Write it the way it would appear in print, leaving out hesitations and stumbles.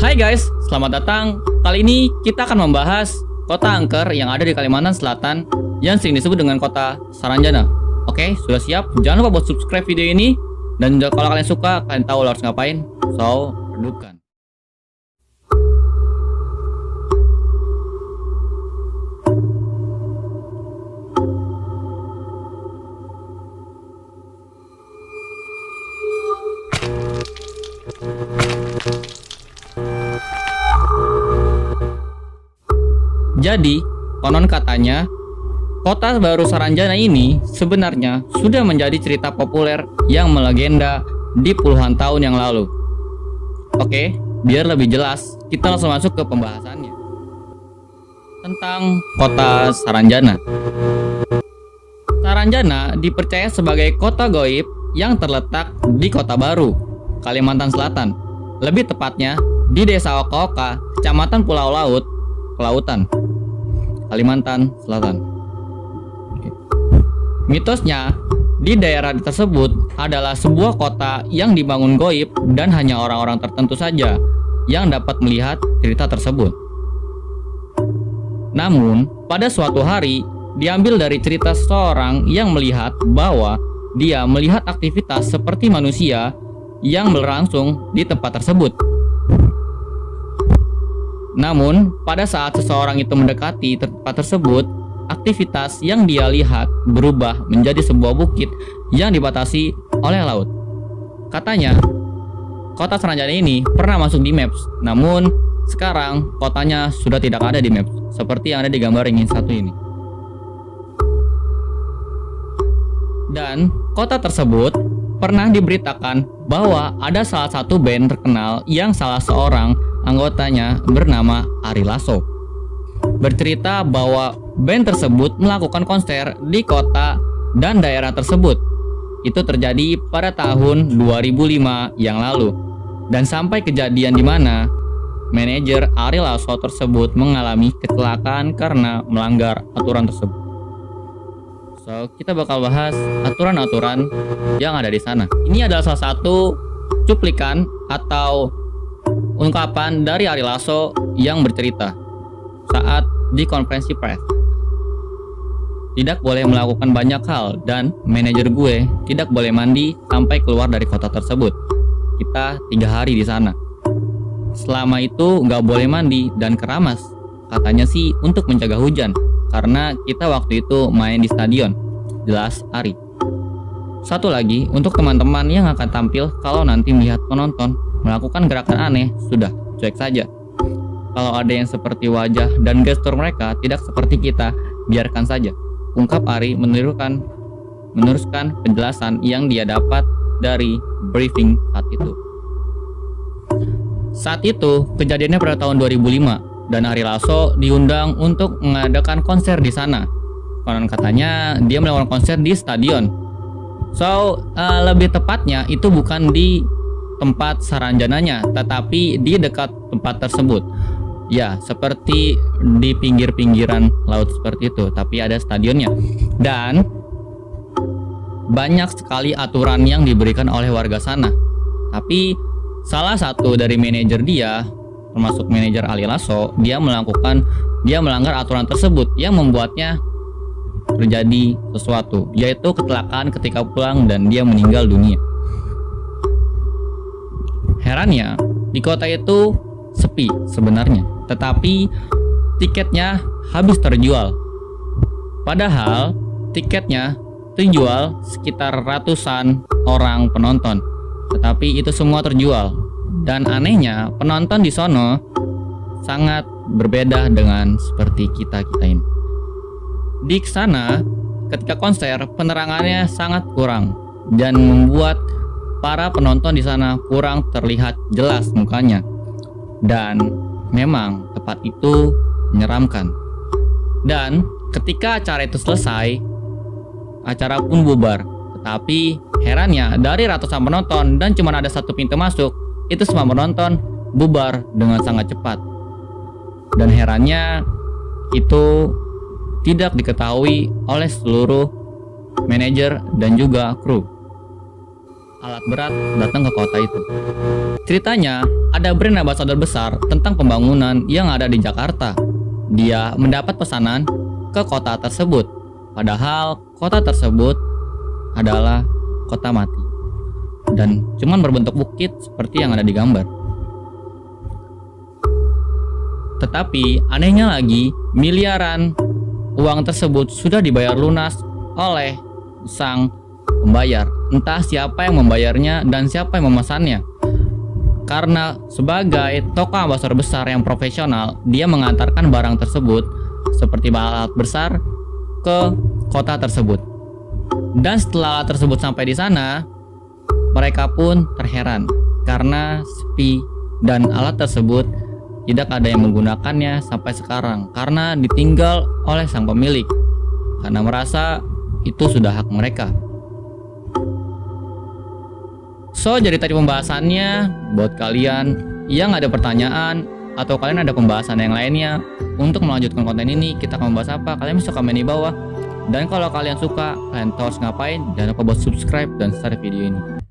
Hai guys, selamat datang. Kali ini kita akan membahas kota angker yang ada di Kalimantan Selatan yang sering disebut dengan kota Saranjana. Oke, sudah siap? Jangan lupa buat subscribe video ini. Dan kalau kalian suka, kalian tahu harus ngapain. So, redupkan. Jadi, konon katanya, kota baru Saranjana ini sebenarnya sudah menjadi cerita populer yang melegenda di puluhan tahun yang lalu. Oke, biar lebih jelas, kita langsung masuk ke pembahasannya. Tentang kota Saranjana. Saranjana dipercaya sebagai kota gaib yang terletak di Kota Baru, Kalimantan Selatan. Lebih tepatnya, di Desa Oka-Oka, Kecamatan Pulau Laut, Kelautan, Kalimantan Selatan. Mitosnya, di daerah tersebut adalah sebuah kota yang dibangun gaib dan hanya orang-orang tertentu saja yang dapat melihat cerita tersebut. Namun, pada suatu hari, diambil dari cerita seseorang yang melihat bahwa dia melihat aktivitas seperti manusia yang berlangsung di tempat tersebut. Namun, pada saat seseorang itu mendekati tempat tersebut, aktivitas yang dia lihat berubah menjadi sebuah bukit yang dibatasi oleh laut. Katanya, kota Saranjana ini pernah masuk di Maps, namun sekarang kotanya sudah tidak ada di Maps, seperti yang ada di gambar yang satu ini. Dan kota tersebut pernah diberitakan bahwa ada salah satu band terkenal yang salah seorang anggotanya bernama Ari Lasso. Bercerita bahwa band tersebut melakukan konser di kota dan daerah tersebut. Itu terjadi pada tahun 2005 yang lalu. Dan sampai kejadian di mana manajer Ari Lasso tersebut mengalami kecelakaan karena melanggar aturan tersebut. So, kita bakal bahas aturan-aturan yang ada di sana. Ini adalah salah satu cuplikan atau ungkapan dari Ari Lasso yang bercerita saat di konferensi pers. Tidak boleh melakukan banyak hal dan manajer gue tidak boleh mandi sampai keluar dari kota tersebut. Kita 3 hari di sana. Selama itu nggak boleh mandi dan keramas. Katanya sih untuk mencegah hujan karena kita waktu itu main di stadion. Jelas Ari. Satu lagi untuk teman-teman yang akan tampil, kalau nanti melihat penonton melakukan gerakan aneh, sudah cuek saja. Kalau ada yang seperti wajah dan gestur mereka tidak seperti kita, biarkan saja. Ungkap Ari meneruskan penjelasan yang dia dapat dari briefing saat itu. Saat itu kejadiannya pada tahun 2005 dan Ari Lasso diundang untuk mengadakan konser di sana. Konon katanya dia melakukan konser di stadion. So, lebih tepatnya itu bukan di tempat Saranjananya, tetapi di dekat tempat tersebut. Ya, seperti di pinggir-pinggiran laut seperti itu, tapi ada stadionnya. Dan banyak sekali aturan yang diberikan oleh warga sana. Tapi salah satu dari manajer dia, termasuk manajer Ari Lasso, dia melanggar aturan tersebut yang membuatnya terjadi sesuatu, yaitu kecelakaan ketika pulang dan dia meninggal dunia. Herannya, di kota itu sepi sebenarnya, tetapi tiketnya habis terjual. Padahal tiketnya terjual sekitar ratusan orang penonton, tetapi itu semua terjual. Dan anehnya, penonton di sono sangat berbeda dengan seperti kita ini. Di sana, ketika konser, penerangannya sangat kurang dan membuat para penonton di sana kurang terlihat jelas mukanya. Dan memang tempat itu menyeramkan. Dan ketika acara itu selesai, acara pun bubar. Tetapi herannya, dari ratusan penonton dan cuma ada satu pintu masuk, itu semua penonton bubar dengan sangat cepat. Dan herannya, itu tidak diketahui oleh seluruh manajer dan juga kru. alat berat datang ke kota itu. Ceritanya, ada brand ambassador besar tentang pembangunan yang ada di Jakarta. Dia mendapat pesanan ke kota tersebut, padahal kota tersebut adalah kota mati dan cuman berbentuk bukit seperti yang ada di gambar. Tetapi anehnya lagi, miliaran uang tersebut sudah dibayar lunas oleh sang pembayar. Entah siapa yang membayarnya dan siapa yang memesannya. Karena sebagai toko ambassador besar yang profesional, dia mengantarkan barang tersebut seperti alat besar ke kota tersebut. Dan setelah alat tersebut sampai di sana, mereka pun terheran karena sepi dan alat tersebut tidak ada yang menggunakannya sampai sekarang karena ditinggal oleh sang pemilik karena merasa itu sudah hak mereka. So, jadi tadi pembahasannya buat kalian yang ada pertanyaan atau kalian ada pembahasan yang lainnya untuk melanjutkan konten ini, kita akan membahas apa? Kalian bisa komen di bawah. Dan kalau kalian suka, kalian tahu harus ngapain, jangan lupa buat subscribe dan share video ini.